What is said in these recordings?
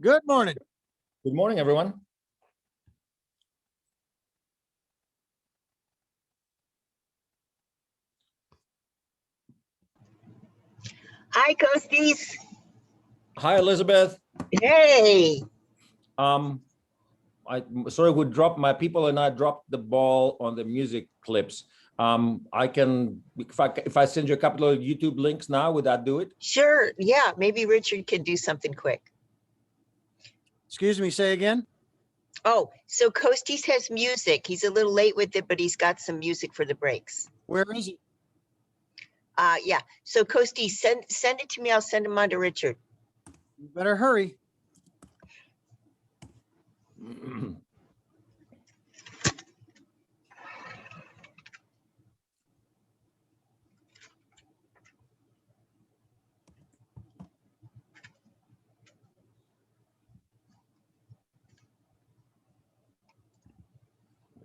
Good morning. Good morning, everyone. Hi, Coasties. Hi, Elizabeth. Hey. I sorry we dropped my people and I dropped the ball on the music clips. I can if I send you a couple of YouTube links now, would that do it? Sure. Yeah. Maybe Richard can do something quick. Excuse me, say again? Oh, so Coasties has music. He's a little late with it, but he's got some music for the breaks. Where is it? Yeah. So Coasties, send it to me. I'll send him on to Richard. You better hurry.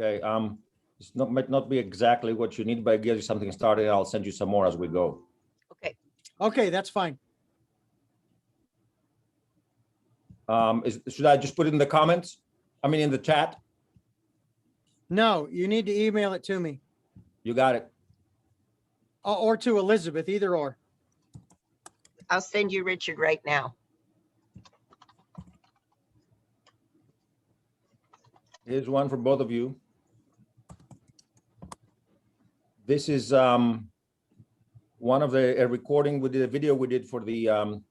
Okay. Might not be exactly what you need, but I get you something started. I'll send you some more as we go. Okay. Okay, that's fine. Should I just put it in the comments? I mean, in the chat? No, you need to email it to me You got it. or to Elizabeth, either or. I'll send you Richard right now. Here's one for both of you. This is one of a recording we did, a video we did for the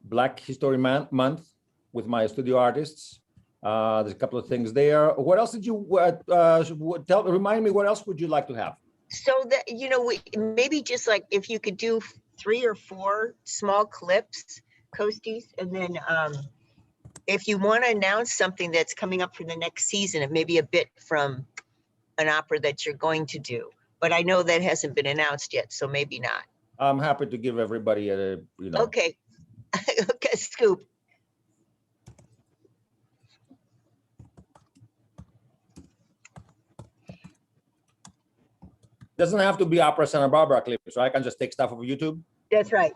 Black History Month with my studio artists. There's a couple of things there. What else did you remind me, what else would you like to have? So that, maybe just like if you could do 3 or 4 small clips, Coasties, and then if you want to announce something that's coming up for the next season, it may be a bit from an opera that you're going to do. But I know that hasn't been announced yet, so maybe not. I'm happy to give everybody a, Okay. Okay, scoop. Doesn't have to be Opera Santa Barbara clips, right? I can just take stuff off of YouTube. That's right.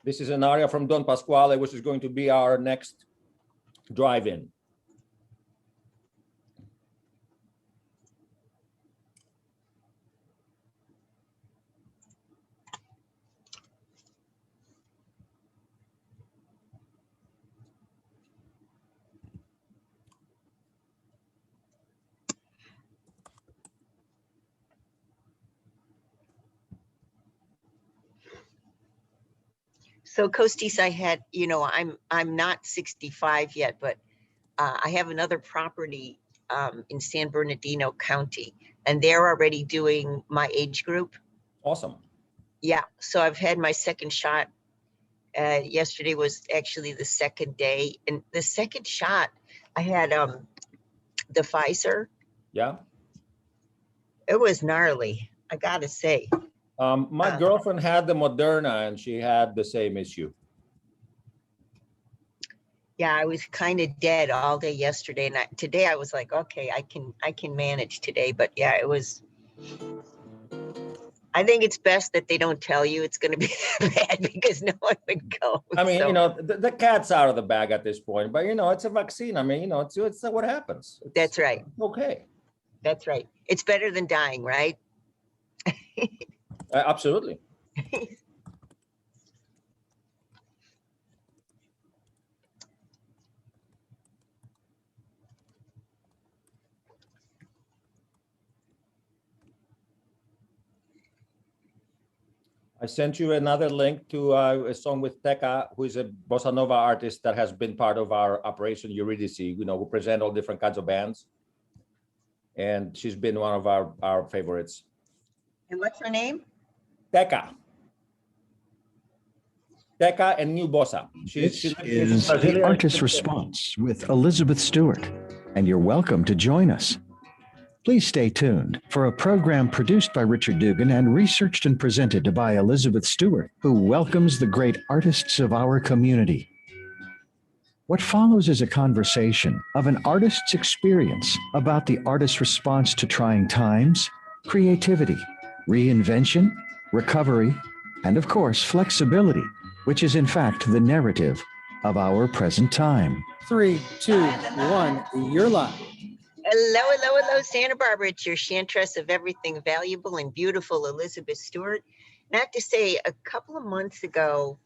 This is an aria from Don Pasquale, which is going to be our next drive-in. So Costis, I had, I'm not 65 yet, but I have another property in San Bernardino County, and they're already doing my age group. Awesome. Yeah, so I've had my second shot. Yesterday was actually the second day, and the second shot, I had the Pfizer. Yeah. It was gnarly, I gotta say. My girlfriend had the Moderna and she had the same issue. Yeah, I was kind of dead all day yesterday, and today I was like, okay, I can manage today. But yeah, it was. I think it's best that they don't tell you it's going to be bad because no one would go. I mean, the cat's out of the bag at this point, but it's a vaccine. I mean, it's what happens. That's right. Okay. That's right. It's better than dying, right? Absolutely. I sent you another link to a song with Teca, who is a bossa nova artist that has been part of our Operation Eurydice. We present all different kinds of bands. And she's been one of our favorites. And what's her name? Teca. Teca and New Bossa. This is the Artist's Response with Elizabeth Stewart, and you're welcome to join us. Please stay tuned for a program produced by Richard Dugan and researched and presented by Elizabeth Stewart, who welcomes the great artists of our community. What follows is a conversation of an artist's experience about the artist's response to trying times, creativity, reinvention, recovery, and of course, flexibility, which is in fact the narrative of our present time. 3, 2, 1, you're live. Hello, hello, hello, Santa Barbara. It's your chantress of everything valuable and beautiful, Elizabeth Stewart. Not to say, a couple of months ago,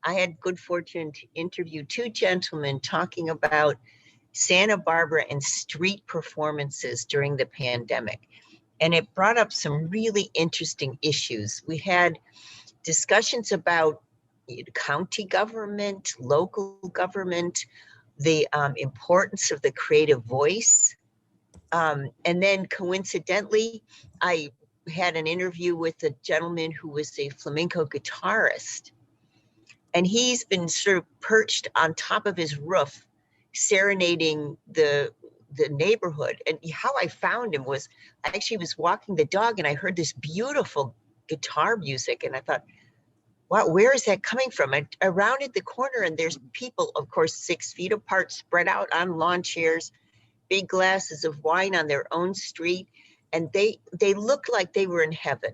I had good fortune to interview two gentlemen talking about Santa Barbara and street performances during the pandemic. And it brought up some really interesting issues. We had discussions about county government, local government, the importance of the creative voice. And then coincidentally, I had an interview with a gentleman who was a flamenco guitarist. And he's been sort of perched on top of his roof, serenading the neighborhood. And how I found him was, I actually was walking the dog and I heard this beautiful guitar music. And I thought, wow, where is that coming from? I rounded the corner and there's people, of course, 6 feet apart, spread out on lawn chairs, big glasses of wine on their own street. And they looked like they were in heaven.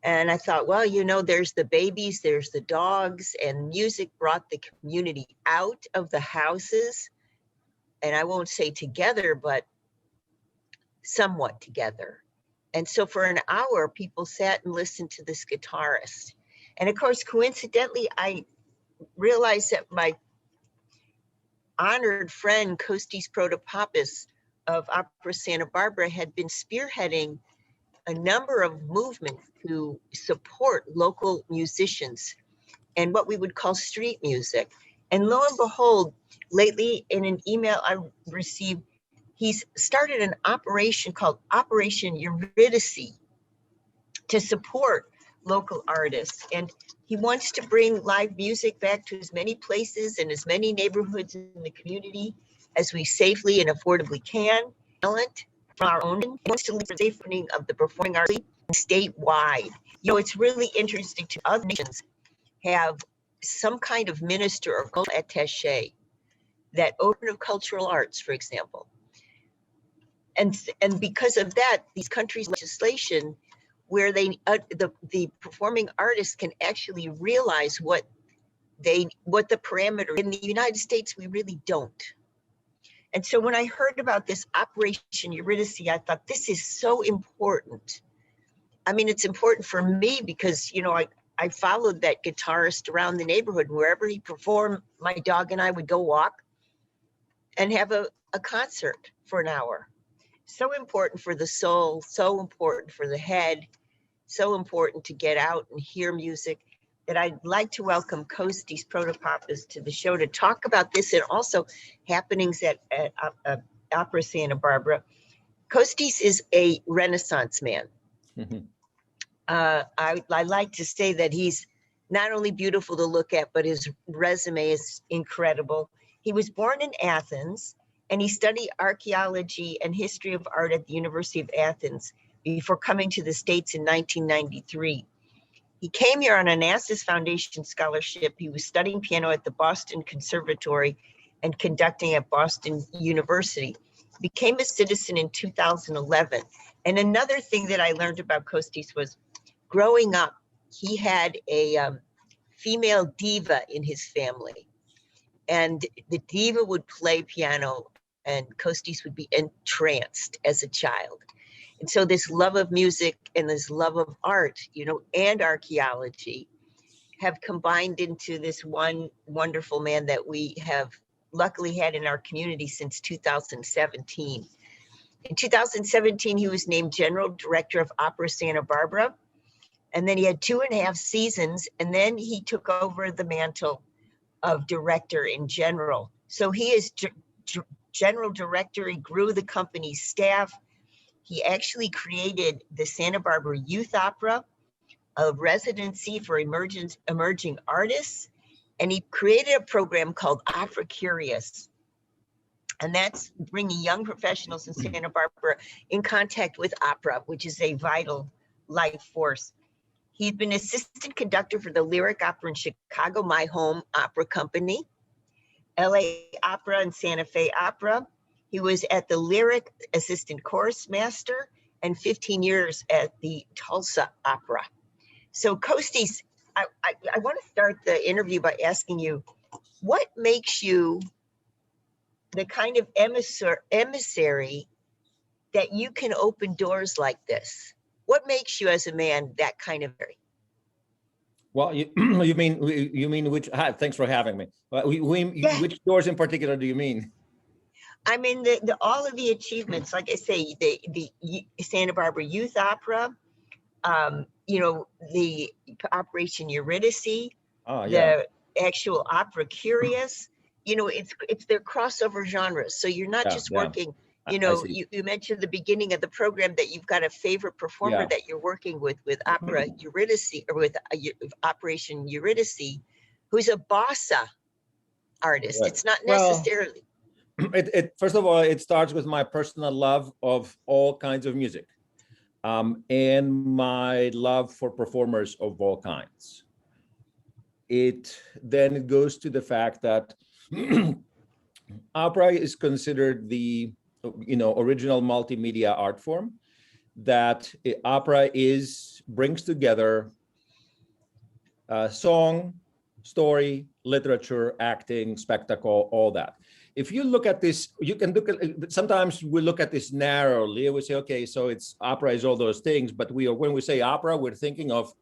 And I thought, well, you know, there's the babies, there's the dogs, and music brought the community out of the houses. And I won't say together, but somewhat together. And so for an hour, people sat and listened to this guitarist. And of course, coincidentally, I realized that my honored friend, Kostis Protopappas of Opera Santa Barbara, had been spearheading a number of movements to support local musicians and what we would call street music. And lo and behold, lately in an email I received, he's started an operation called Operation Eurydice to support local artists. And he wants to bring live music back to as many places and as many neighborhoods in the community as we safely and affordably can. Talent from our own, he wants to lead the safening of the performing arts statewide. You know, it's really interesting to other nations have some kind of minister or cultural attaché that open of cultural arts, for example. And because of that, these countries' legislation where they the performing artists can actually realize what the parameter. In the United States, we really don't. And so when I heard about this Operation Eurydice, I thought, this is so important. I mean, it's important for me because, you know, I followed that guitarist around the neighborhood. Wherever he performed, my dog and I would go walk and have a concert for an hour. So important for the soul, so important for the head, so important to get out and hear music, that I'd like to welcome Kostis Protopappas to the show to talk about this and also happenings at Opera Santa Barbara. Kostis is a Renaissance man. Mm-hmm. I like to say that he's not only beautiful to look at, but his resume is incredible. He was born in Athens and he studied archaeology and history of art at the University of Athens before coming to the States in 1993. He came here on an Onassis Foundation scholarship. He was studying piano at the Boston Conservatory and conducting at Boston University. Became a citizen in 2011. And another thing that I learned about Kostis was growing up, he had a female diva in his family. And the diva would play piano and Kostis would be entranced as a child. And so this love of music and this love of art, you know, and archaeology have combined into this one wonderful man that we have luckily had in our community since 2017. In 2017, he was named General Director of Opera Santa Barbara. And then he had 2.5 seasons, and then he took over the mantle of director in general. So he is General Director. He grew the company's staff. He actually created the Santa Barbara Youth Opera, a residency for emerging artists. And he created a program called Opera Curious. And that's bringing young professionals in Santa Barbara in contact with opera, which is a vital life force. He's been assistant conductor for the Lyric Opera in Chicago, my home opera company. LA Opera and Santa Fe Opera. He was at the Lyric Assistant Chorus Master and 15 years at the Tulsa Opera. So Kostis, I want to start the interview by asking you, what makes you the kind of emissary that you can open doors like this? What makes you as a man that kind of emissary? Well, you mean which? Thanks for having me. Yeah. Which doors in particular do you mean? I mean, all of the achievements, like I say, the Santa Barbara Youth Opera, you know, the Operation Eurydice, Oh, yeah. the actual Opera Curious, you know, it's their crossover genres. So you're not Yeah, just yeah. working, I you know, see. you mentioned at the beginning of the program that you've got a favorite performer Yeah. that you're working with Opera Eurydice, or with Operation Eurydice, who's a bossa artist. Right. It's not Well, necessarily. First of all, it starts with my personal love of all kinds of music, and my love for performers of all kinds. Then it goes to the fact that opera is considered the original multimedia art form, that opera brings together song, story, literature, acting, spectacle, all that. If you look at this, you can look at, sometimes we look at this narrowly. We say, okay, so it's opera is all those things, but when we say opera, we're thinking of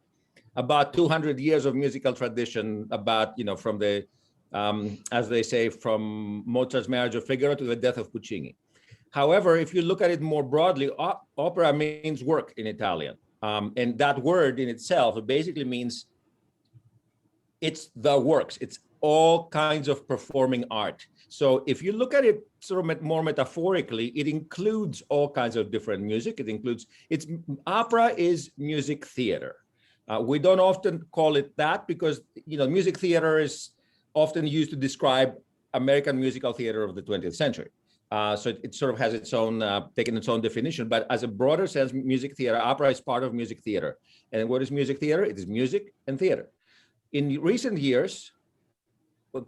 about 200 years of musical tradition, about, from the, as they say, from Mozart's Marriage of Figaro to the death of Puccini. However, if you look at it more broadly, opera means work in Italian. And that word in itself, it basically means it's the works. It's all kinds of performing art. So if you look at it sort of more metaphorically, it includes all kinds of different music. Opera is music theater. We don't often call it that because, music theater is often used to describe American musical theater of the 20th century. So it sort of has its own, taken its own definition, but as a broader sense, music theater, opera is part of music theater. And what is music theater? It is music and theater. In recent years,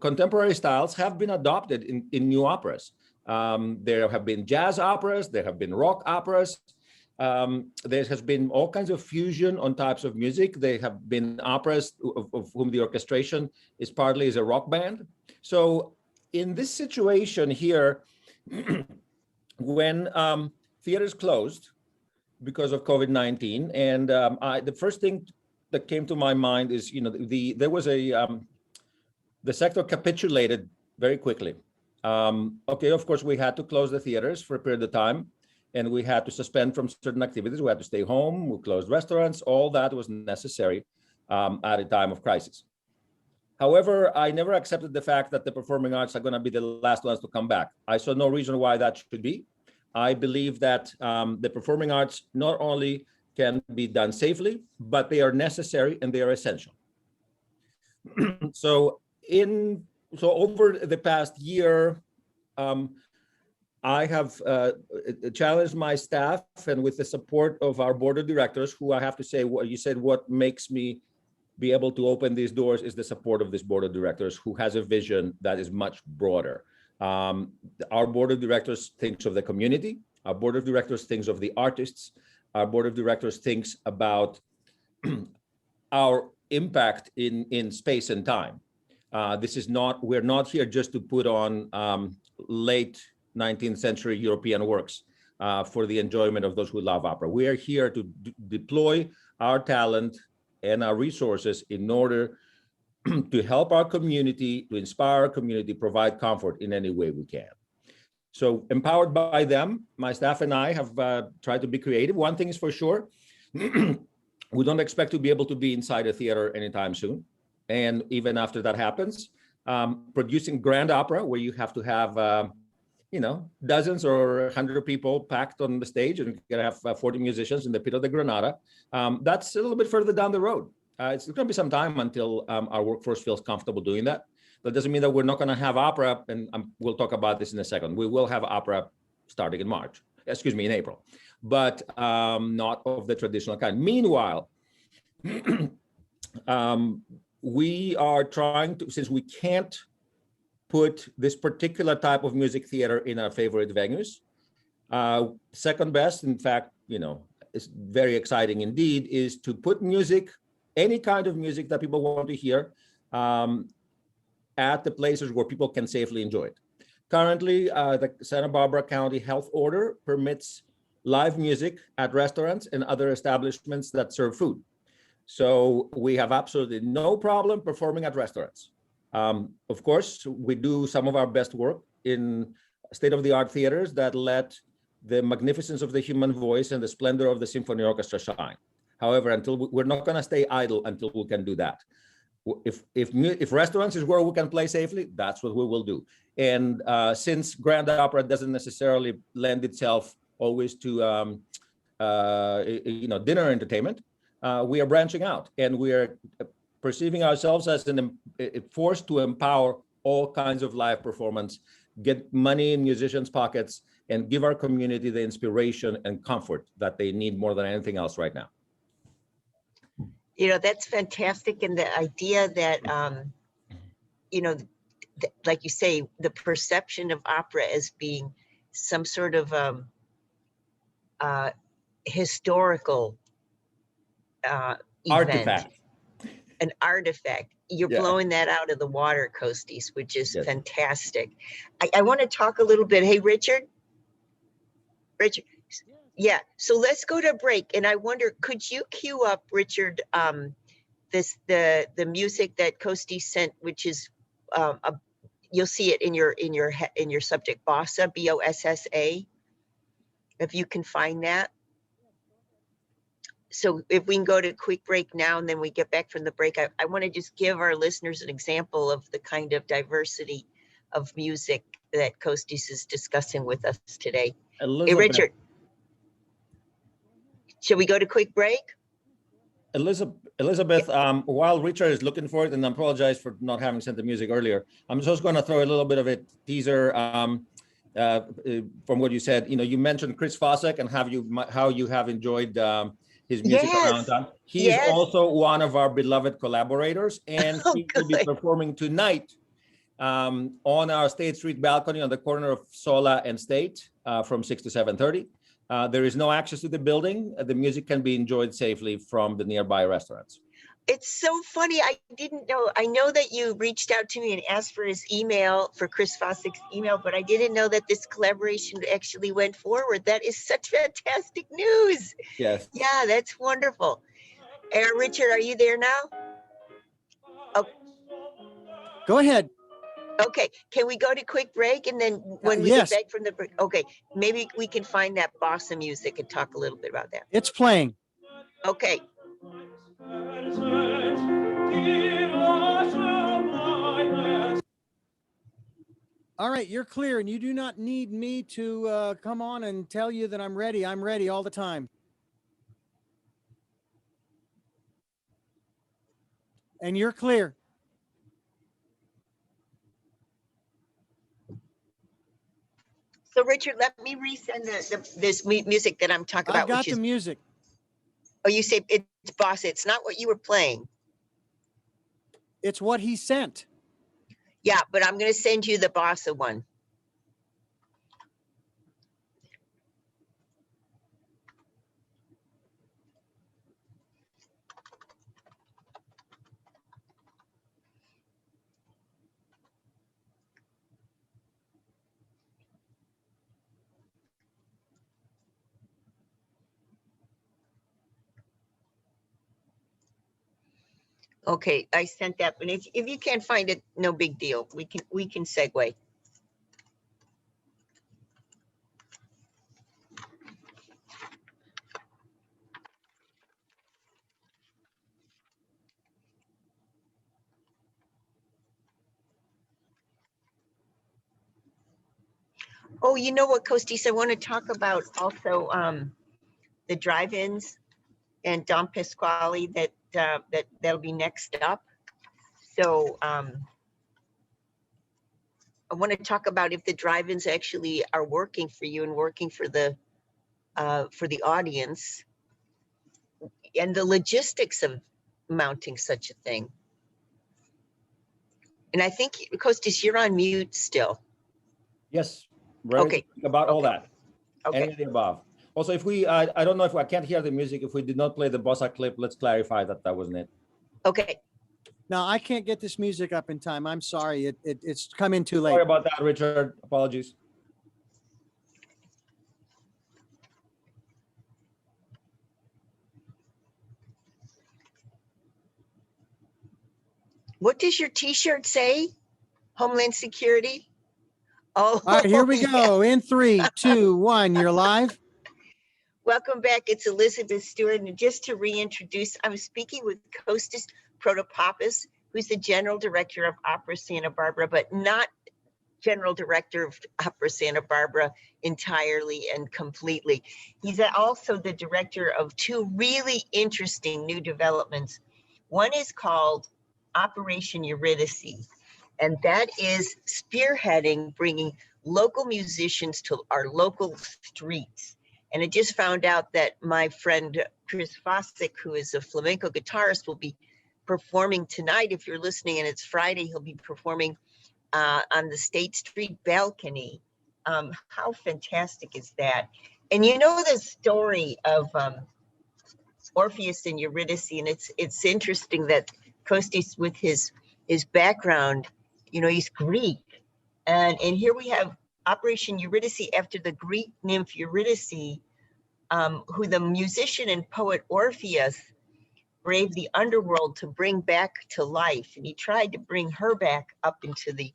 contemporary styles have been adopted in new operas. There have been jazz operas, there have been rock operas. There has been all kinds of fusion on types of music. There have been operas of whom the orchestration is partly as a rock band. So in this situation here, when theaters closed because of COVID-19, and the first thing that came to my mind is, there was the sector capitulated very quickly. Okay, of course, we had to close the theaters for a period of time, and we had to suspend from certain activities. We had to stay home, we closed restaurants, all that was necessary at a time of crisis. However, I never accepted the fact that the performing arts are going to be the last ones to come back. I saw no reason why that should be. I believe that the performing arts not only can be done safely, but they are necessary and they are essential. So over the past year, I have challenged my staff, and with the support of our board of directors, who I have to say, you said what makes me be able to open these doors is the support of this board of directors, who has a vision that is much broader. Our board of directors thinks of the community. Our board of directors thinks of the artists. Our board of directors thinks about our impact in space and time. We're not here just to put on late 19th century European works for the enjoyment of those who love opera. We are here to deploy our talent and our resources in order to help our community, to inspire our community, provide comfort in any way we can. So empowered by them, my staff and I have tried to be creative. One thing is for sure, we don't expect to be able to be inside a theater anytime soon. And even after that happens, producing grand opera where you have to have dozens or 100 people packed on the stage, and you're gonna have 40 musicians in the pit of the Granada. That's a little bit further down the road. It's gonna be some time until our workforce feels comfortable doing that. That doesn't mean that we're not gonna have opera, and we'll talk about this in a second. We will have opera starting in April, but not of the traditional kind. Meanwhile, we are trying to, since we can't put this particular type of music theater in our favorite venues. Second best, in fact, it's very exciting indeed, is to put music, any kind of music that people want to hear, at the places where people can safely enjoy it. Currently, the Santa Barbara County Health Order permits live music at restaurants and other establishments that serve food. So we have absolutely no problem performing at restaurants. Of course, we do some of our best work in state-of-the-art theaters that let the magnificence of the human voice and the splendor of the symphony orchestra shine. However, we're not going to stay idle until we can do that. If restaurants is where we can play safely, that's what we will do. And since Grand Opera doesn't necessarily lend itself always to dinner entertainment, we are branching out, and we are perceiving ourselves as a force to empower all kinds of live performance, get money in musicians' pockets, and give our community the inspiration and comfort that they need more than anything else right now. That's fantastic. And the idea that, like you say, the perception of opera as being some sort of historical Artifact. An artifact. You're blowing that out of the water, Kostis, which is fantastic. I want to talk a little bit. Hey, Richard. Yeah, so let's go to break. And I wonder, could you cue up, Richard, the music that Kostis sent, which is you'll see it in your subject, Bossa, B-O-S-S-A, if you can find that. So if we can go to a quick break now, and then we get back from the break, I want to just give our listeners an example of the kind of diversity of music that Kostis is discussing with us today. Hey, Richard, shall we go to quick break? Elizabeth, while Richard is looking for it, and I apologize for not having sent the music earlier, I'm just going to throw a little bit of a teaser from what you said. You mentioned Chris Fossack and how you have enjoyed his music around time. He's also one of our beloved collaborators, and he will be performing tonight on our State Street balcony on the corner of Sola and State from 6 to 7:30. There is no access to the building. The music can be enjoyed safely from the nearby restaurants. It's so funny. I didn't know. I know that you reached out to me and asked for his email, for Chris Fossack's email, but I didn't know that this collaboration actually went forward. That is such fantastic news. Yes. Yeah, that's wonderful. Richard, are you there now? Oh. Go ahead. Okay, can we go to quick break, and then when we get back from the break, okay, maybe we can find that bossa music and talk a little bit about that. It's playing. Okay. All right, you're clear, and you do not need me to come on and tell you that I'm ready. I'm ready all the time. And you're clear. So Richard, let me resend this music that I'm talking about. I've got the music. Oh, you say it's bossa. It's not what you were playing. It's what he sent. Yeah, but I'm going to send you the bossa one. Okay, I sent that, but if you can't find it, no big deal. We can segue. Oh, you know what, Kostis, I want to talk about also the drive-ins and Dom Pasquale that'll be next up. So I want to talk about if the drive-ins actually are working for you and working for the audience, and the logistics of mounting such a thing. And I think, Kostis, you're on mute still. Yes, ready Okay. to speak about all that. Okay. Any of the above. Also, if we, I don't know if I can't hear the music. If we did not play the bossa clip, let's clarify that that wasn't it. Okay. No, I can't get this music up in time. I'm sorry. It's come in too Sorry late. about that, Richard. Apologies. What does your T-shirt say? Homeland Security? Oh, All right, here we yeah. go. In 3, 2, 1, you're live. Welcome back. It's Elizabeth Stewart. And just to reintroduce, I'm speaking with Kostis Protopappas, who's the General Director of Opera Santa Barbara, but not General Director of Opera Santa Barbara entirely and completely. He's also the director of 2 really interesting new developments. One is called Operation Eurydice, and that is spearheading bringing local musicians to our local streets. And I just found out that my friend Chris Fosick, who is a flamenco guitarist, will be performing tonight. If you're listening and it's Friday, he'll be performing on the State Street balcony. How fantastic is that? And you know the story of Orpheus and Eurydice, and it's interesting that Kostis, with his background, you know, he's Greek, and here we have Operation Eurydice after the Greek nymph Eurydice, who the musician and poet Orpheus braved the underworld to bring back to life, and he tried to bring her back up into the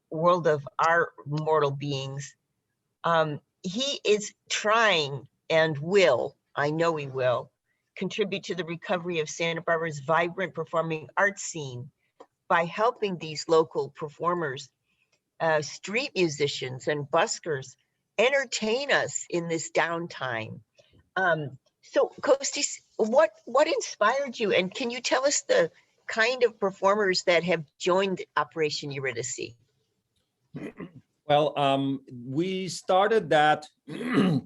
world of our mortal beings. He is trying and will, I know he will, contribute to the recovery of Santa Barbara's vibrant performing arts scene by helping these local performers, street musicians and buskers, entertain us in this downtime. So Kostis, what inspired you, and can you tell us the kind of performers that have joined Operation Eurydice? Well, we started that, you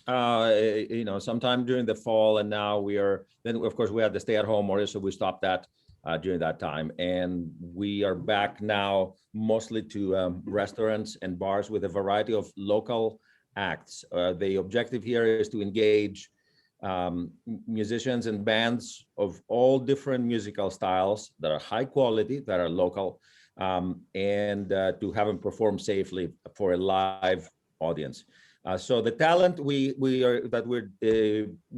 know, sometime during the fall, and now we are, then of course we had the stay-at-home order, so we stopped that during that time. And we are back now mostly to restaurants and bars with a variety of local acts. The objective here is to engage musicians and bands of all different musical styles that are high quality, that are local, and to have them perform safely for a live audience. So the talent we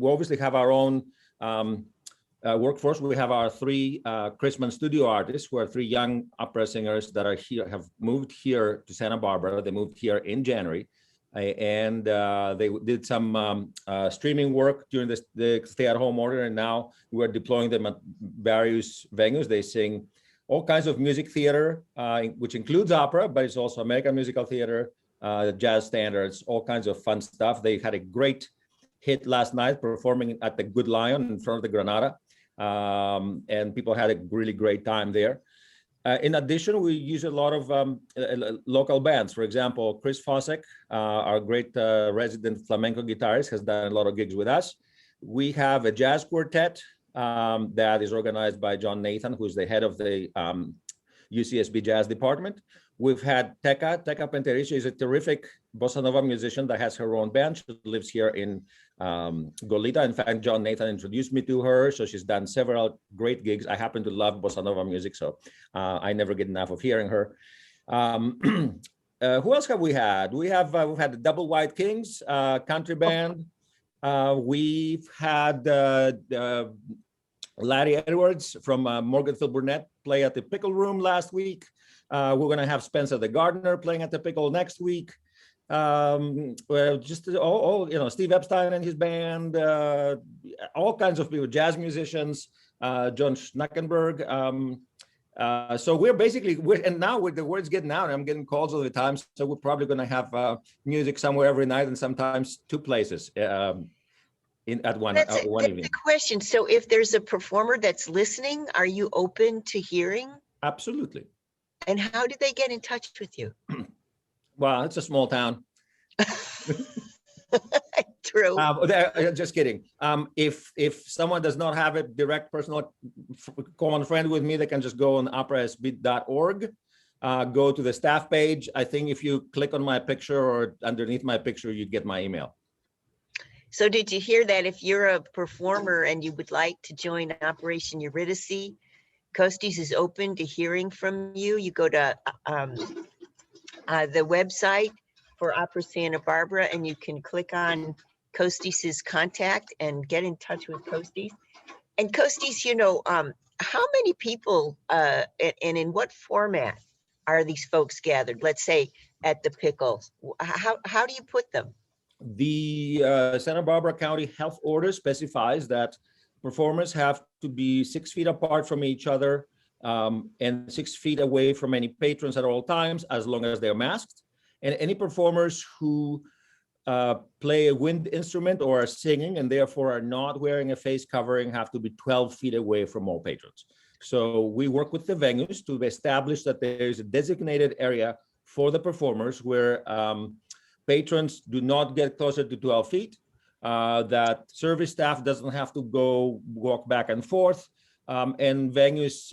obviously have our own workforce. We have our 3 Christmas studio artists, who are 3 young opera singers that are here, have moved here to Santa Barbara. They moved here in January, and they did some streaming work during the stay-at-home order, and now we're deploying them at various venues. They sing all kinds of music theater, which includes opera, but it's also American musical theater, jazz standards, all kinds of fun stuff. They had a great hit last night performing at the Good Lion in front of the Granada, and people had a really great time there. In addition, we use a lot of local bands. For example, Chris Fosick, our great resident flamenco guitarist, has done a lot of gigs with us. We have a jazz quartet that is organized by John Nathan, who's the head of the UCSB Jazz Department. We've had Teca Penterici is a terrific bossa nova musician that has her own band. She lives here in Goleta. In fact, John Nathan introduced me to her, so she's done several great gigs. I happen to love bossa nova music, so I never get enough of hearing her. Who else have we had? We've had the Double White Kings country band. We've had Larry Edwards from Morganfield Burnett play at the Pickle Room last week. We're going to have Spencer the Gardener playing at the Pickle next week. Well, just all you know, Steve Epstein and his band, all kinds of people, jazz musicians, John Schnackenberg. So we're basically, and now with the word's getting out, I'm getting calls all the time. So we're probably going to have music somewhere every night, and sometimes 2 places at one evening. That's a question. So if there's a performer that's listening, are you open to hearing? Absolutely. And how do they get in touch with you? Well, it's a small town. true. Just kidding. If someone does not have a direct personal common friend with me, they can just go on operasb.org, go to the staff page. I think if you click on my picture or underneath my picture, you get my email. So did you hear that? If you're a performer and you would like to join Operation Eurydice, Costis is open to hearing from you. You go to the website for Opera Santa Barbara and you can click on Costis's contact and get in touch with Costis. And Costis, you know, how many people and in what format are these folks gathered? Let's say at the Pickle. How do you put them? The Santa Barbara County Health Order specifies that performers have to be 6 feet apart from each other and 6 feet away from any patrons at all times, as long as they're masked. And any performers who play a wind instrument or are singing and therefore are not wearing a face covering have to be 12 feet away from all patrons. So we work with the venues to establish that there is a designated area for the performers where patrons do not get closer to 12 feet, that service staff doesn't have to walk back and forth, and venues,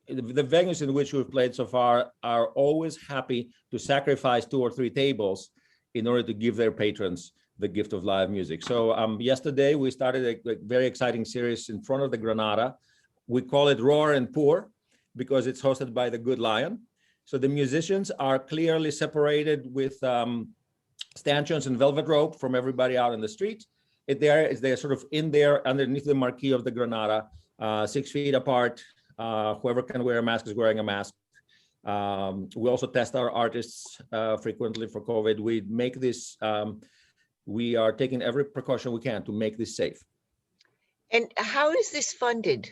the venues in which we've played so far are always happy to sacrifice 2 or 3 tables in order to give their patrons the gift of live music. So yesterday we started a very exciting series in front of the Granada. We call it Roar and Pour because it's hosted by the Good Lion. So the musicians are clearly separated with stanchions and velvet rope from everybody out in the street. They're sort of in there underneath the marquee of the Granada, 6 feet apart. Whoever can wear a mask is wearing a mask. We also test our artists frequently for COVID. We make this, we are taking every precaution we can to make this safe. And how is this funded?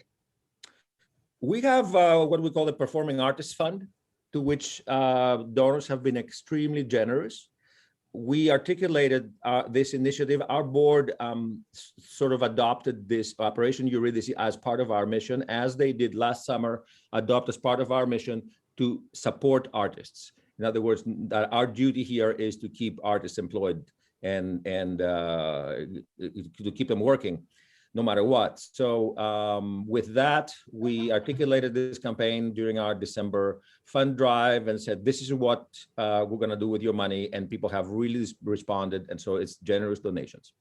We have what we call the Performing Artists Fund, to which donors have been extremely generous. We articulated this initiative. Our board sort of adopted this Operation Eurydice as part of our mission, as they did last summer, adopt as part of our mission to support artists. In other words, that our duty here is to keep artists employed and to keep them working no matter what. So with that, we articulated this campaign during our December fund drive and said, this is what we're gonna do with your money. And people have really responded. And so it's generous donations.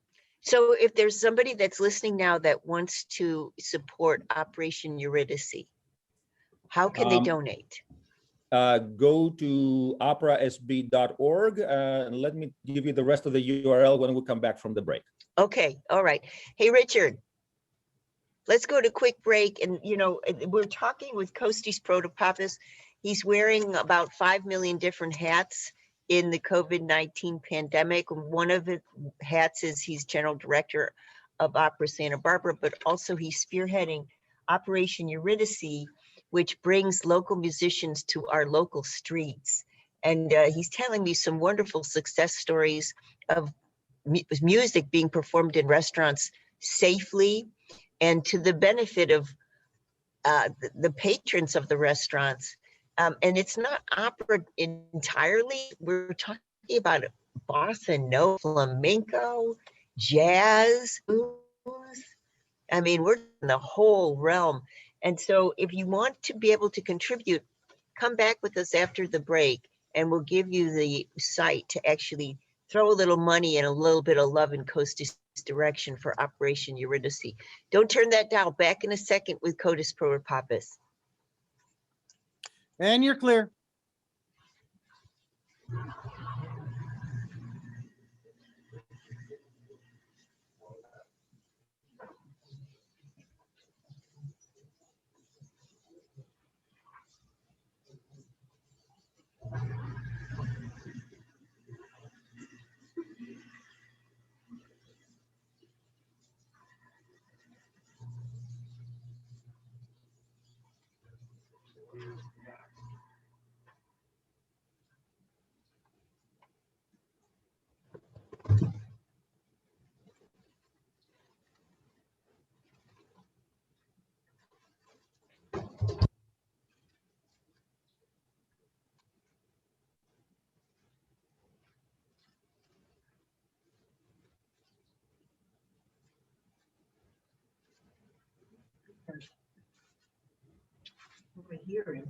So if there's somebody that's listening now that wants to support Operation Eurydice, how can they donate? Go to operasb.org and let me give you the rest of the URL when we come back from the break. Okay, all right. Hey, Richard, let's go to quick break. And, you know, we're talking with Costis Protopappas. He's wearing about 5 million different hats in the COVID-19 pandemic. One of the hats is he's general director of Opera Santa Barbara, but also he's spearheading Operation Eurydice, which brings local musicians to our local streets. And he's telling me some wonderful success stories of music being performed in restaurants safely and to the benefit of the patrons of the restaurants. And it's not opera entirely. We're talking about bossa nova, flamenco, jazz, blues. I mean, we're in the whole realm. And so if you want to be able to contribute, come back with us after the break and we'll give you the site to actually throw a little money and a little bit of love in Costis' direction for Operation Eurydice. Don't turn that dial. Back in a second with Costis Protopappas. And you're clear. Over here.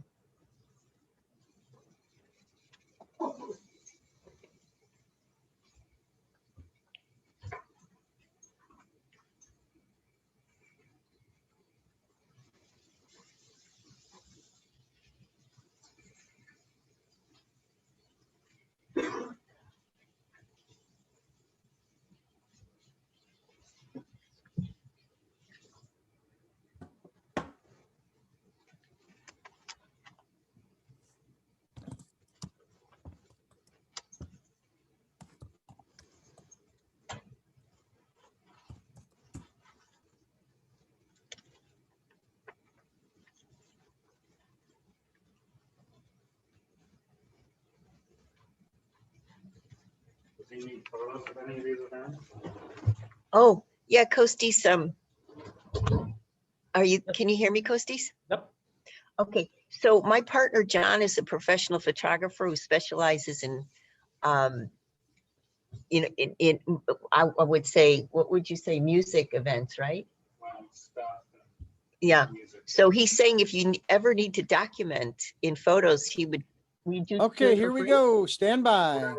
Oh, yeah, Costis, can you hear me, Costis? Yep. Okay, so my partner, John, is a professional photographer who specializes in, I would say, what would you say, music events, right? Yeah, so he's saying if you ever need to document in photos, we do. Okay, here we go. Stand by.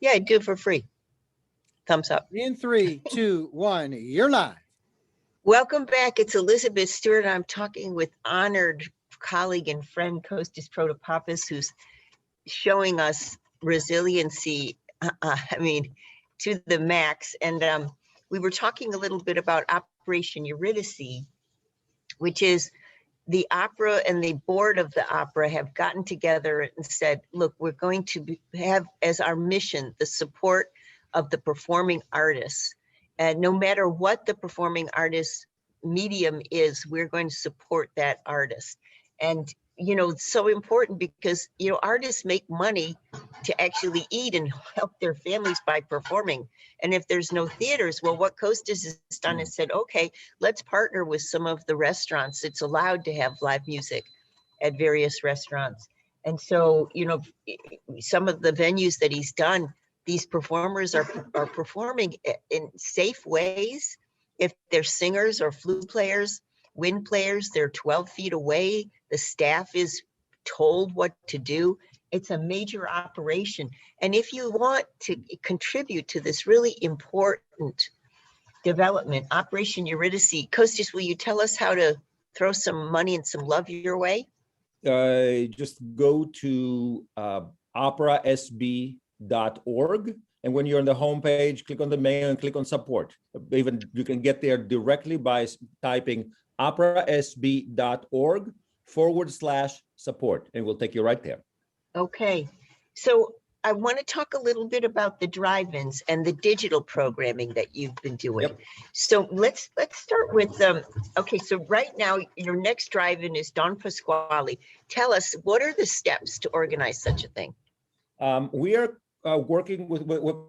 Yeah, I do it for free. Thumbs up. In 3, 2, 1, you're live. Welcome back. It's Elizabeth Stewart. I'm talking with honored colleague and friend Kostis Protopappas, who's showing us resiliency, to the max. And we were talking a little bit about Operation Eurydice, which is the opera and the board of the opera have gotten together and said, look, we're going to have as our mission the support of the performing artists. And no matter what the performing artist medium is, we're going to support that artist. And, it's so important because, artists make money to actually eat and help their families by performing. And if there's no theaters, well, what Kostis has done is said, okay, let's partner with some of the restaurants. It's allowed to have live music at various restaurants. And so, some of the venues that he's done, these performers are performing in safe ways. If they're singers or flute players, wind players, they're 12 feet away. The staff is told what to do. It's a major operation. And if you want to contribute to this really important development, Operation Eurydice, Kostis, will you tell us how to throw some money and some love your way? Just go to operasb.org. And when you're on the homepage, click on the menu and click on support. Even you can get there directly by typing operasb.org/support, and we'll take you right there. Okay, so I want to talk a little bit about the drive-ins and the digital programming that you've been doing. Yep. So let's start with okay, so right now your next drive-in is Don Pasquale. Tell us, what are the steps to organize such a thing? We are we're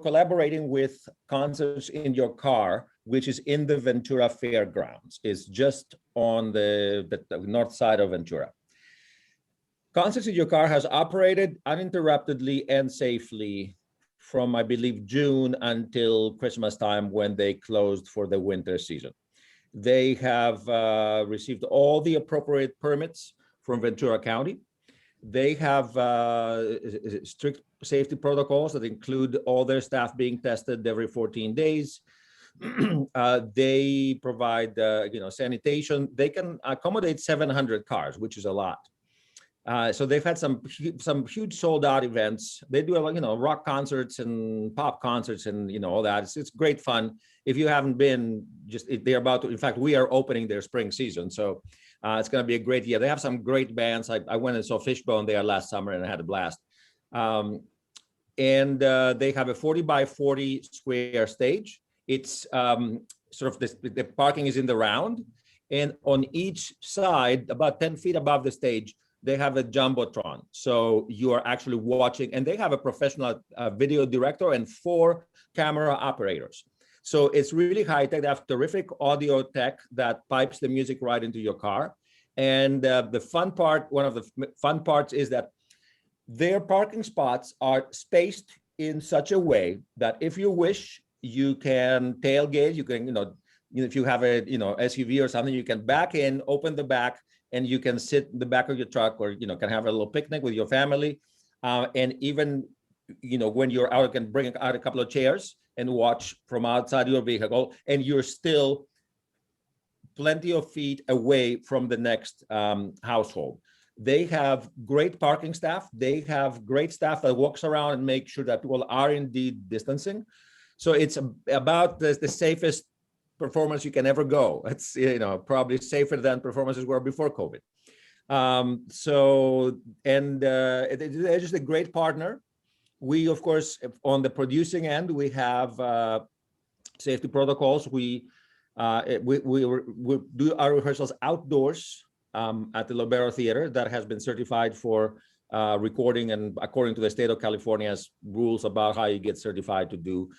collaborating with Concerts in Your Car, which is in the Ventura Fairgrounds. It's just on the north side of Ventura. Concerts in Your Car has operated uninterruptedly and safely from, I believe, June until Christmas time, when they closed for the winter season. They have received all the appropriate permits from Ventura County. They have strict safety protocols that include all their staff being tested every 14 days. They provide, sanitation. They can accommodate 700 cars, which is a lot. So they've had some huge sold out events. They do a lot, rock concerts and pop concerts and all that. It's great fun. If you haven't been, they're about to. In fact, we are opening their spring season, so it's going to be a great year. They have some great bands. I went and saw Fishbone there last summer and I had a blast. And they have a 40 by 40 square stage. It's sort of the parking is in the round, and on each side, about 10 feet above the stage, they have a jumbotron. So you are actually watching, and they have a professional video director and 4 camera operators. So it's really high tech. They have terrific audio tech that pipes the music right into your car. And the fun part, one of the fun parts, is that their parking spots are spaced in such a way that if you wish, you can tailgate, you can, if you have a SUV or something, you can back in, open the back, and you can sit in the back of your truck, or can have a little picnic with your family. And even when you're out, you can bring out a couple of chairs and watch from outside your vehicle, and you're still plenty of feet away from the next household. They have great parking staff. They have great staff that walks around and make sure that people are indeed distancing. So it's about the safest performance you can ever go. It's probably safer than performances were before COVID. They're just a great partner. We, of course, on the producing end, we have safety protocols. We do our rehearsals outdoors at the Lobero Theater that has been certified for recording, and according to the state of California's rules about how you get certified to do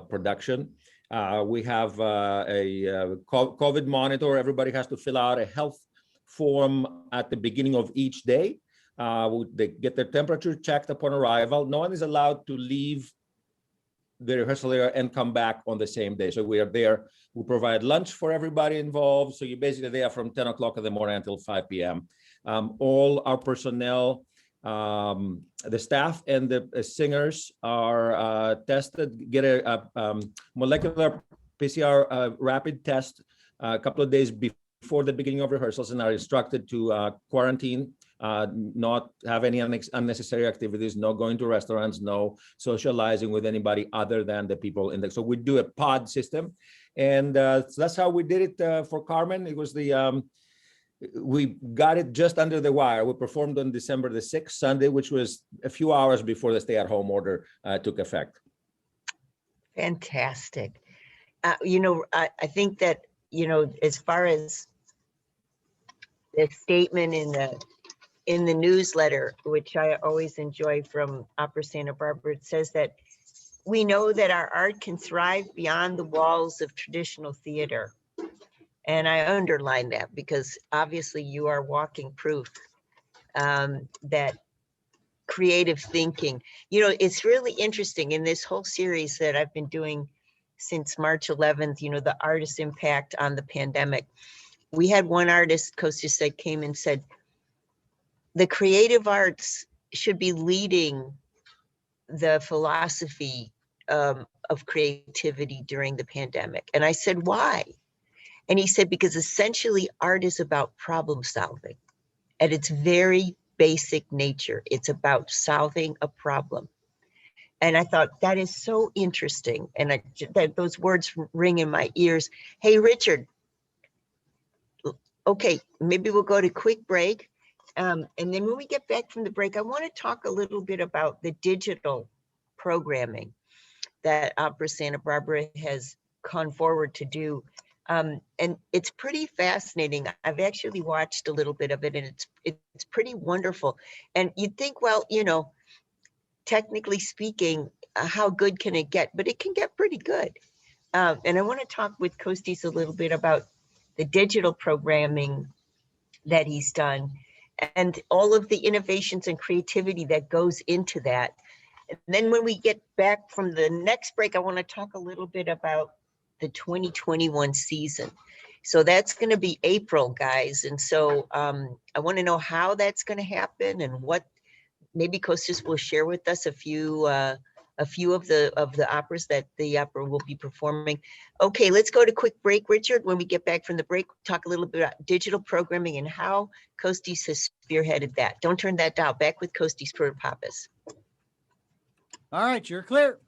production. We have a COVID monitor. Everybody has to fill out a health form at the beginning of each day. They get their temperature checked upon arrival. No one is allowed to leave the rehearsal area and come back on the same day. So we are there. We provide lunch for everybody involved. So you're basically there from 10 o'clock in the morning until 5 p.m. All our personnel, the staff and the singers are tested, get a molecular PCR rapid test a couple of days before the beginning of rehearsals, and are instructed to quarantine, not have any unnecessary activities, no going to restaurants, no socializing with anybody other than the people in the. So we do a pod system, and so that's how we did it for Carmen. It was we got it just under the wire. We performed on December the 6th, Sunday, which was a few hours before the stay-at-home order took effect. Fantastic. I think that, as far as the statement in the newsletter, which I always enjoy from Opera Santa Barbara, it says that we know that our art can thrive beyond the walls of traditional theater. And I underline that because obviously you are walking proof that creative thinking, it's really interesting in this whole series that I've been doing since March 11th, the artist impact on the pandemic. We had one artist, Kostis, that came and said, the creative arts should be leading the philosophy of creativity during the pandemic. And I said, why? And he said, because essentially art is about problem solving at its very basic nature. It's about solving a problem. And I thought that is so interesting. And those words ring in my ears. Hey, Richard. Okay, maybe we'll go to quick break. And then when we get back from the break, I want to talk a little bit about the digital programming that Opera Santa Barbara has gone forward to do. And it's pretty fascinating. I've actually watched a little bit of it, and it's pretty wonderful. And you'd think, well, technically speaking, how good can it get? But it can get pretty good. And I want to talk with Kostis a little bit about the digital programming that he's done and all of the innovations and creativity that goes into that. And then when we get back from the next break, I want to talk a little bit about the 2021 season. So that's going to be April, guys. And so I want to know how that's going to happen, and what maybe Kostis will share with us a few of the operas that the opera will be performing. Okay, let's go to quick break, Richard. When we get back from the break, talk a little bit about digital programming and how Kostis has spearheaded that. Don't turn that dial. Back with Kostis Pappas. All right, you're clear.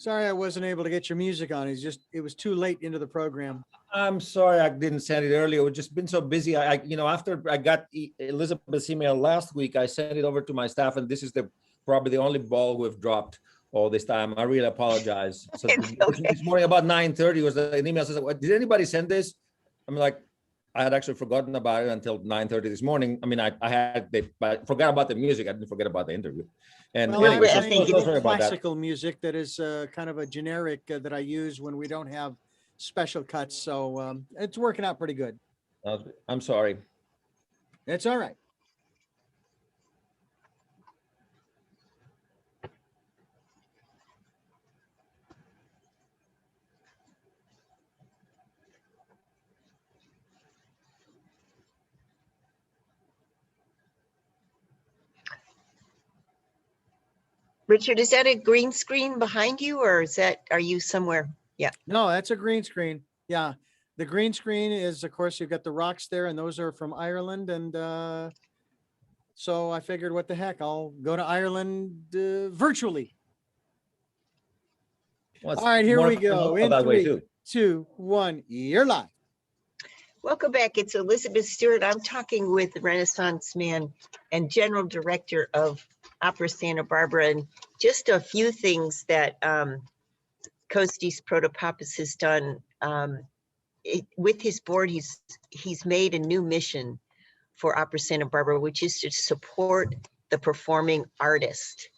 Sorry, I wasn't able to get your music on. It was too late into the program. I'm sorry I didn't send it earlier. We've just been so busy. After I got Elizabeth's email last week, I sent it over to my staff, and this is probably the only ball we've dropped all this time. I really apologize. So It's okay. this morning about 9:30 was an email says, "Did anybody send this?" I'm like, I had actually forgotten about it until 9:30 this morning. I mean, I forgot about the music. I didn't forget about the interview. And Well, anyway, I I'm so think playing sorry about that. classical music that is kind of a generic that I use when we don't have special cuts. So it's working out pretty good. I'm sorry. It's all right. Richard, is that a green screen behind you, or are you somewhere? Yeah. No, that's a green screen. Yeah. The green screen is, of course, you've got the rocks there, and those are from Ireland. And so I figured, what the heck, I'll go to Ireland virtually. Well, All right, here more we fun go. In that way 3, too. 2, 1, you're live. Welcome back. It's Elizabeth Stewart. I'm talking with the Renaissance man and General Director of Opera Santa Barbara. And just a few things that Kostis Protopappas has done. With his board, he's made a new mission for Opera Santa Barbara, which is to support the performing artist.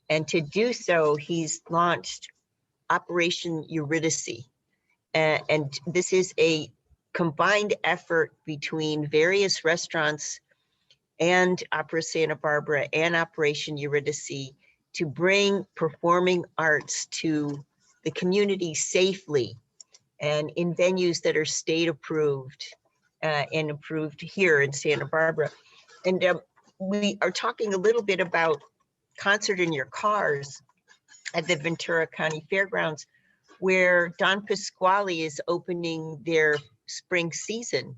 And to do so, he's launched Operation Eurydice. And this is a combined effort between various restaurants and Opera Santa Barbara and Operation Eurydice to bring performing arts to the community safely and in venues that are state approved and approved here in Santa Barbara. And we are talking a little bit about Concert in Your Cars at the Ventura County Fairgrounds, where Don Pasquale is opening their spring season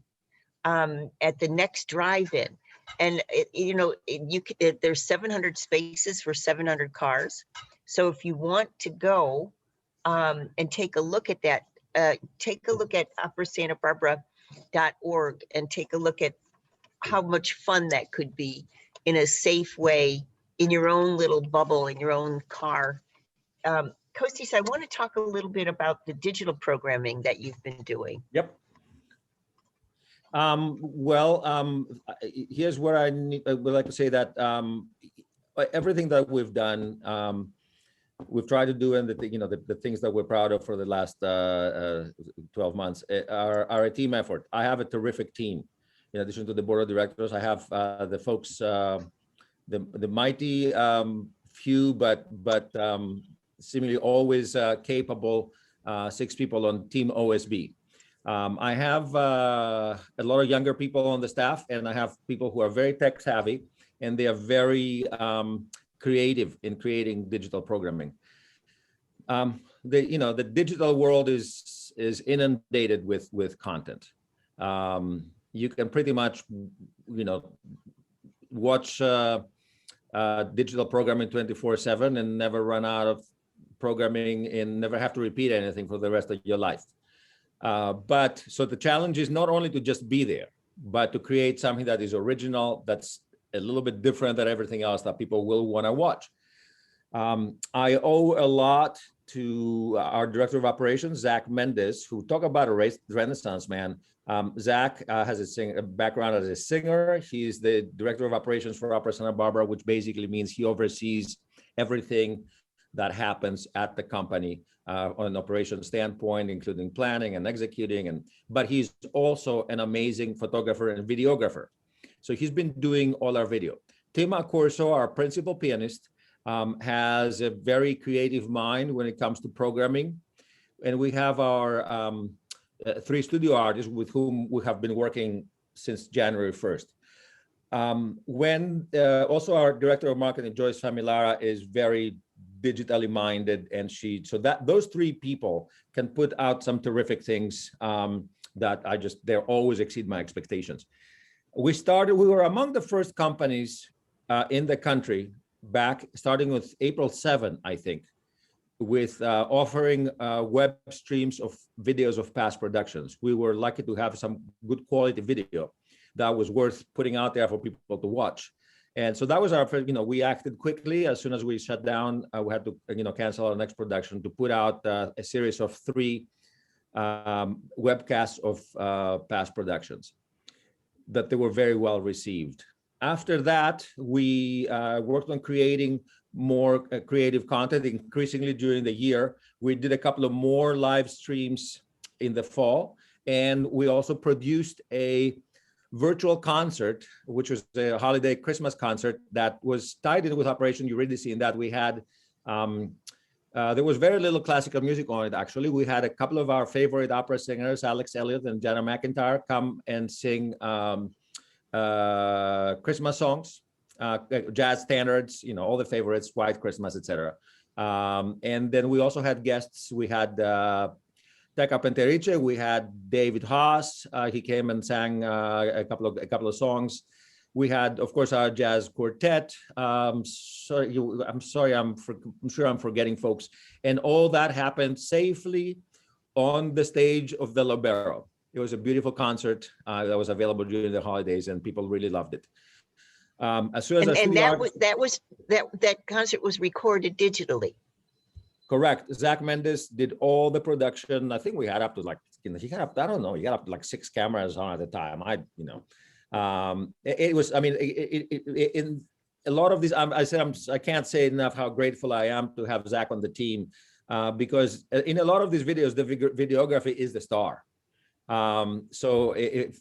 at the next drive-in. And there's 700 spaces for 700 cars. So if you want to go and take a look at that, take a look at operasantabarbara.org and take a look at how much fun that could be in a safe way in your own little bubble, in your own car. Kostis, I want to talk a little bit about the digital programming that you've been doing. Yep. Here's where I would like to say that everything that we've done, we've tried to do, and the things that we're proud of for the last 12 months are a team effort. I have a terrific team. In addition to the board of directors, I have the folks, the mighty few, but seemingly always capable 6 people on Team OSB. I have a lot of younger people on the staff, and I have people who are very tech savvy, and they are very creative in creating digital programming. The digital world is inundated with content. You can pretty much, watch digital programming 24/7 and never run out of programming and never have to repeat anything for the rest of your life. So the challenge is not only to just be there, but to create something that is original, that's a little bit different than everything else that people will want to watch. I owe a lot to our director of operations, Zach Mendes, who talk about a Renaissance man. Zach has a background as a singer. He's the director of operations for Opera Santa Barbara, which basically means he oversees everything that happens at the company on an operations standpoint, including planning and executing. But he's also an amazing photographer and videographer. So he's been doing all our video. Tim Accorso, our principal pianist, has a very creative mind when it comes to programming. And we have our 3 studio artists with whom we have been working since January 1st. Also our director of marketing, Joyce Familara, is very digitally minded, and those 3 people can put out some terrific things that they always exceed my expectations. We were among the first companies in the country starting with April 7, I think, with offering web streams of videos of past productions. We were lucky to have some good quality video that was worth putting out there for people to watch. And so that was our first, we acted quickly. As soon as we shut down, we had to, cancel our next production to put out a series of 3 webcasts of past productions that they were very well received. After that, we worked on creating more creative content increasingly during the year. We did a couple of more live streams in the fall, and we also produced a virtual concert, which was a holiday Christmas concert that was tied in with Operation Eurydice, in that we had, there was very little classical music on it, actually. We had a couple of our favorite opera singers, Alex Elliott and Jana McIntyre, come and sing Christmas songs, jazz standards, all the favorites, White Christmas, etc. And then we also had guests. We had Teka Penterice, we had David Haas. He came and sang a couple of songs. We had, of course, our jazz quartet. I'm sure I'm forgetting folks. And all that happened safely on the stage of the Libero. It was a beautiful concert that was available during the holidays, and people really loved it. As soon as that concert was recorded digitally. Correct. Zach Mendes did all the production. I think we had up to he had up to like 6 cameras on at the time. It was, in a lot of these, I can't say enough how grateful I am to have Zach on the team, because in a lot of these videos, the videography is the star. So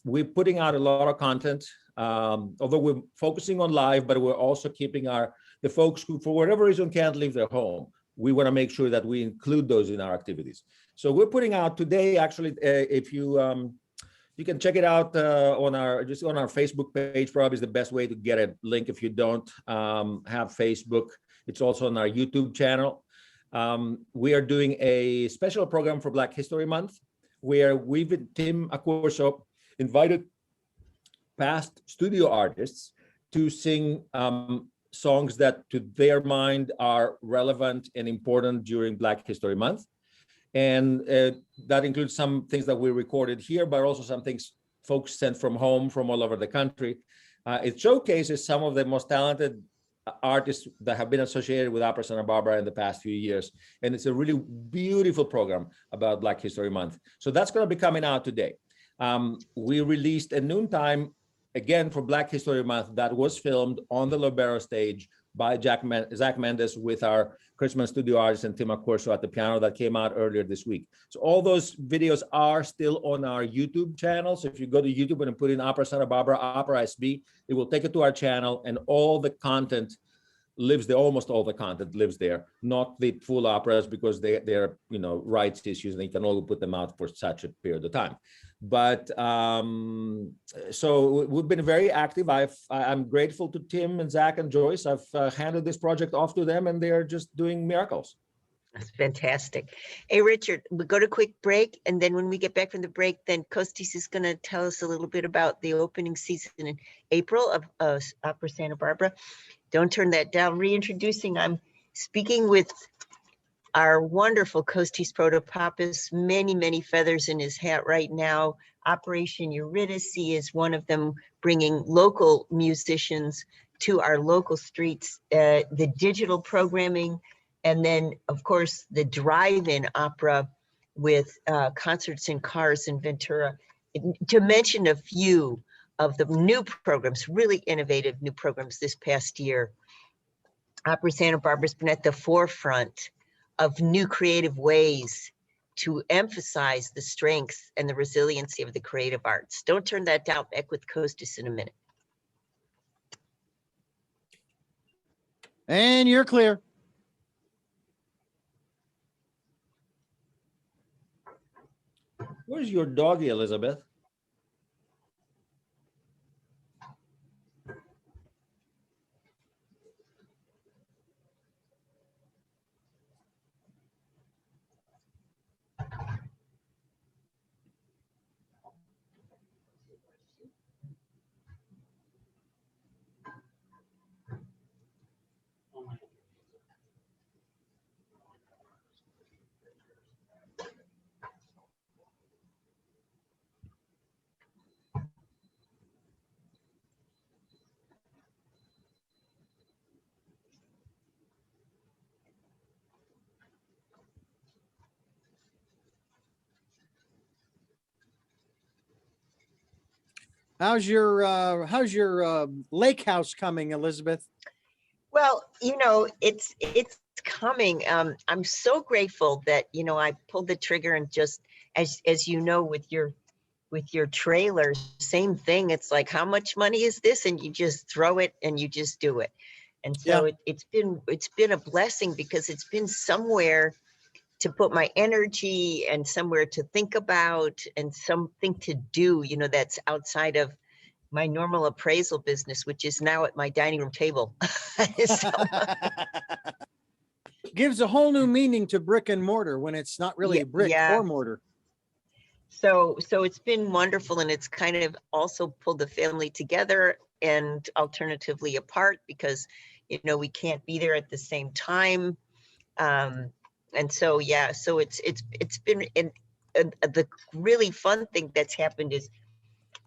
we're putting out a lot of content, although we're focusing on live, but we're also keeping the folks who, for whatever reason, can't leave their home. We want to make sure that we include those in our activities. So we're putting out today, actually, if you can check it out on our Facebook page. Probably is the best way to get a link if you don't have Facebook. It's also on our YouTube channel. We are doing a special program for Black History Month, where Tim Accorso invited past studio artists to sing songs that to their mind are relevant and important during Black History Month. And that includes some things that we recorded here, but also some things folks sent from home, from all over the country. It showcases some of the most talented artists that have been associated with Opera Santa Barbara in the past few years. And it's a really beautiful program about Black History Month. So that's going to be coming out today. We released a noontime, again, for Black History Month, that was filmed on the Libero stage by Zach Mendes with our Christmas studio artist and Tim Accorso at the piano, that came out earlier this week. So all those videos are still on our YouTube channel. So if you go to YouTube and put in Opera Santa Barbara, Opera SB, it will take you to our channel, and all the content lives there. Almost all the content lives there, not the full operas, because they're rights issues, and you can only put them out for such a period of time. But so we've been very active. I'm grateful to Tim and Zach and Joyce. I've handed this project off to them, and they're just doing miracles. That's fantastic. Hey, Richard, we go to a quick break, and then when we get back from the break, then Kostis is going to tell us a little bit about the opening season in April of Opera Santa Barbara. Don't turn that down. Reintroducing, I'm speaking with our wonderful Kostis Protopappas, many feathers in his hat right now. Operation Eurydice is one of them, bringing local musicians to our local streets, the digital programming, and then, of course, the drive-in opera with concerts in cars in Ventura. To mention a few of the new programs, really innovative new programs this past year, Opera Santa Barbara's been at the forefront of new creative ways to emphasize the strengths and the resiliency of the creative arts. Don't turn that down. Back with Kostis in a minute. And you're clear. Where's your doggy, Elizabeth? How's your lake house coming, Elizabeth? Well, it's coming. I'm so grateful that, I pulled the trigger and just as with your trailer, same thing. It's like, how much money is this? And you just throw it and you just do it. And so it's been a blessing because it's been somewhere to put my energy and somewhere to think about and something to do, that's outside of my normal appraisal business, which is now at my dining room table. So, Gives a whole new meaning to brick and mortar when it's not really brick or mortar. so it's been wonderful, and it's kind of also pulled the family together and alternatively apart because, we can't be there at the same time. And so, so it's been, and the really fun thing that's happened is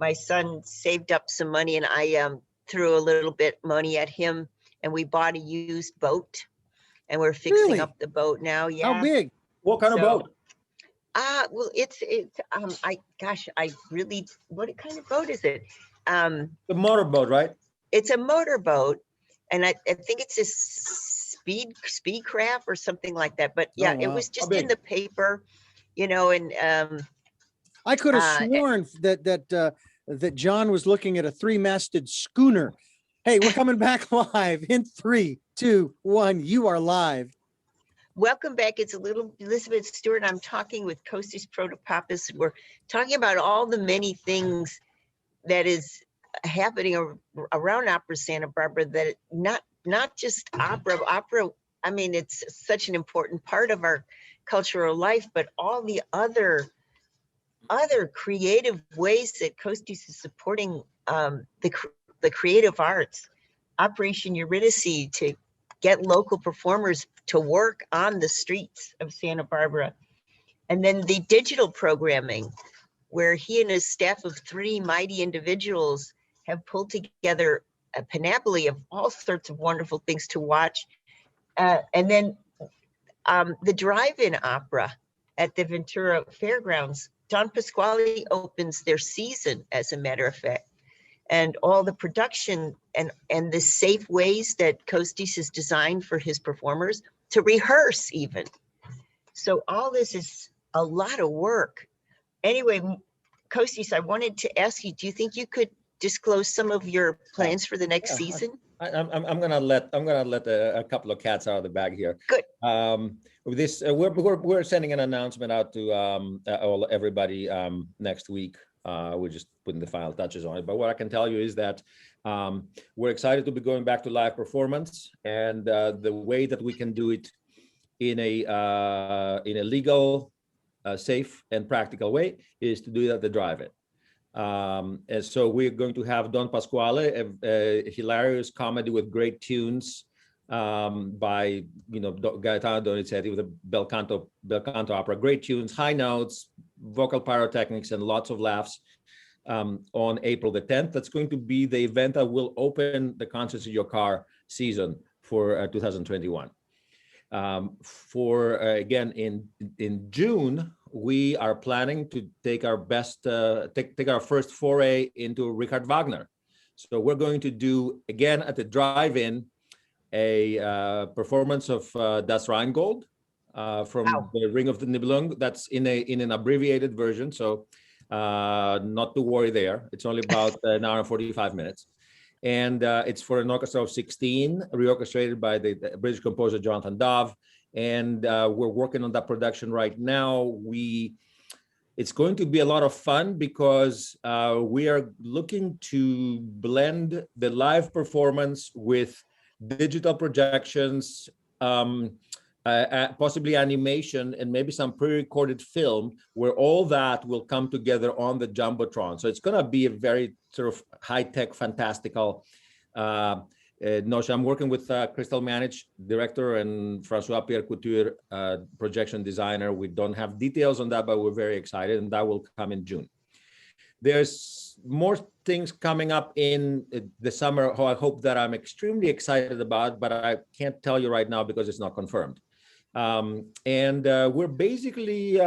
my son saved up some money and I threw a little bit money at him and we bought a used boat and we're fixing up the boat now. Yeah. How big? What kind of boat? Well, what kind of boat is it? The motorboat, right? It's a motorboat, and I think it's a speed craft or something like that. But yeah, it was just in the paper, and I could have sworn that John was looking at a 3-masted schooner. Hey, we're coming back live in 3, 2, 1. You are live. Welcome back. It's Elizabeth Stewart. I'm talking with Kostis Protopappas. We're talking about all the many things that is happening around Opera Santa Barbara, that not just opera. I mean, it's such an important part of our cultural life, but all the other creative ways that Kostis is supporting the creative arts. Operation Eurydice to get local performers to work on the streets of Santa Barbara. And then the digital programming, where he and his staff of 3 mighty individuals have pulled together a panoply of all sorts of wonderful things to watch. And then the drive-in opera at the Ventura Fairgrounds. Don Pasquale opens their season, as a matter of fact. And all the production and the safe ways that Kostis has designed for his performers to rehearse even. So all this is a lot of work. Anyway, Kostis, I wanted to ask you, do you think you could disclose some of your plans for the next season? I'm gonna let a couple of cats out of the bag here. Good. With this, we're sending an announcement out to everybody next week. We're just putting the final touches on it. But what I can tell you is that we're excited to be going back to live performance, and the way that we can do it in a legal, safe, and practical way is to do it at the drive-in. And so we're going to have Don Pasquale, a hilarious comedy with great tunes by Gaetano Donizetti with a bel canto opera, great tunes, high notes, vocal pyrotechnics, and lots of laughs on April the 10th. That's going to be the event that will open the Concerts in Your Car season for 2021. Again, in June, we are planning to take our first foray into Richard Wagner. So we're going to do, again, at the drive-in, a performance of Das Rheingold from the Ring of the Nibelung. That's in an abbreviated version, so not to worry there. It's only about an hour and 45 minutes. And it's for an orchestra of 16, reorchestrated by the British composer Jonathan Dove. And we're working on that production right now. It's going to be a lot of fun because we are looking to blend the live performance with digital projections, possibly animation, and maybe some pre-recorded film, where all that will come together on the Jumbotron. So it's going to be a very sort of high-tech, fantastical notion. I'm working with Crystal Manich, director, and Francois Pierre Couture, projection designer. We don't have details on that, but we're very excited, and that will come in June. There's more things coming up in the summer, I hope that I'm extremely excited about, but I can't tell you right now because it's not confirmed. We're basically, we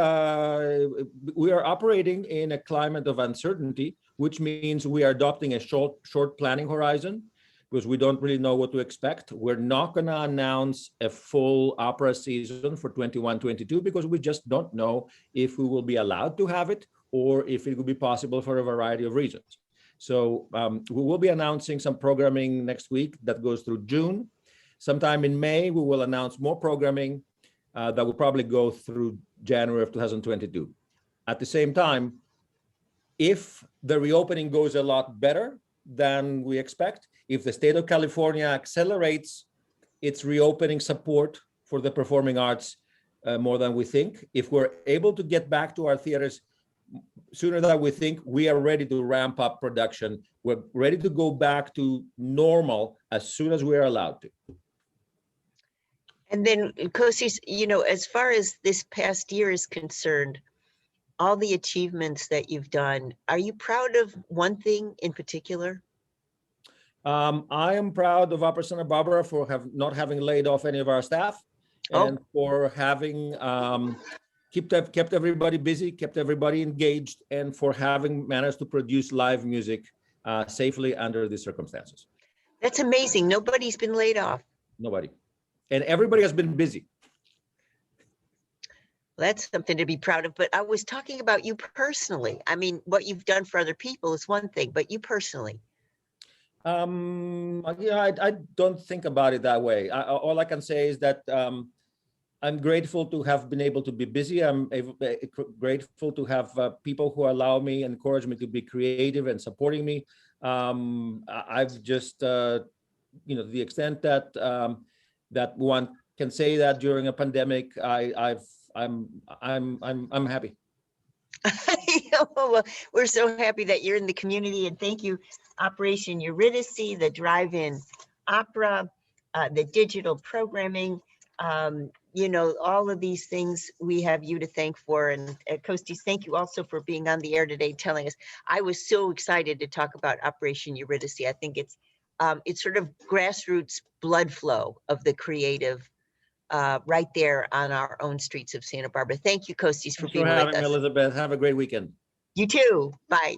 are operating in a climate of uncertainty, which means we are adopting a short planning horizon because we don't really know what to expect. We're not going to announce a full opera season for 21-22 because we just don't know if we will be allowed to have it or if it will be possible for a variety of reasons. So we will be announcing some programming next week that goes through June. Sometime in May, we will announce more programming that will probably go through January of 2022. At the same time, if the reopening goes a lot better than we expect, if the state of California accelerates its reopening support for the performing arts more than we think, if we're able to get back to our theaters sooner than we think, we are ready to ramp up production. We're ready to go back to normal as soon as we are allowed to. And then, Kostis, you know, as far as this past year is concerned, all the achievements that you've done, are you proud of one thing in particular? I am proud of Opera Santa Barbara for not having laid off any of our staff and for having kept everybody busy, kept everybody engaged, and for having managed to produce live music safely under these circumstances. That's amazing. Nobody's been laid off. Nobody. And everybody has been busy. That's something to be proud of. But I was talking about you personally. I mean, what you've done for other people is one thing, but you personally. Yeah, I don't think about it that way. All I can say is that I'm grateful to have been able to be busy. I'm grateful to have people who allow me and encourage me to be creative and supporting me. I've just, you know, to the extent that that one can say that during a pandemic, I'm happy. Well, we're so happy that you're in the community, and thank you, Operation Eurydice, the drive-in opera, the digital programming, you know, all of these things we have you to thank for. And Kostis, thank you also for being on the air today, telling us. I was so excited to talk about Operation Eurydice. I think it's sort of grassroots blood flow of the creative right there on our own streets of Santa Barbara. Thank you, Kostis, for being with us. Elizabeth. Have a great weekend. You too. Bye.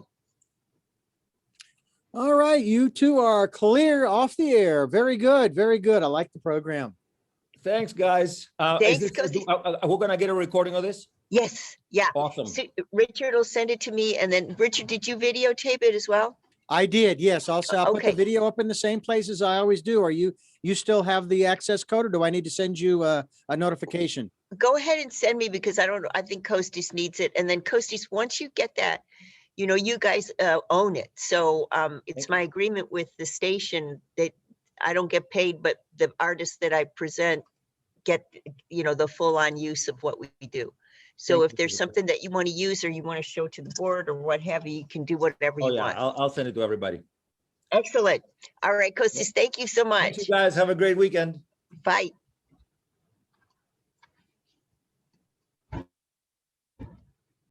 All right, you two are clear off the air. Very good, very good. I like the program. Thanks, guys. Thanks, Kostis. We're gonna get a recording of this? Yes. Yeah. Awesome. So Richard will send it to me, and then Richard, did you videotape it as well? I did, yes. I'll put the Okay. video up in the same place as I always do. Are you still have the access code, or do I need to send you a notification? Go ahead and send me, because I don't know. I think Kostis needs it. And then Kostis, once you get that, you know, you guys own it. So it's my agreement with the station that I don't get paid, but the artists that I present get, you know, the full on use of what we do. So if there's something that you want to use or you want to show to the board or what have you, you can do whatever you want. I'll send it to everybody. Excellent. All right, Kostis, thank you so much. Thank you guys. Have a great weekend. Bye.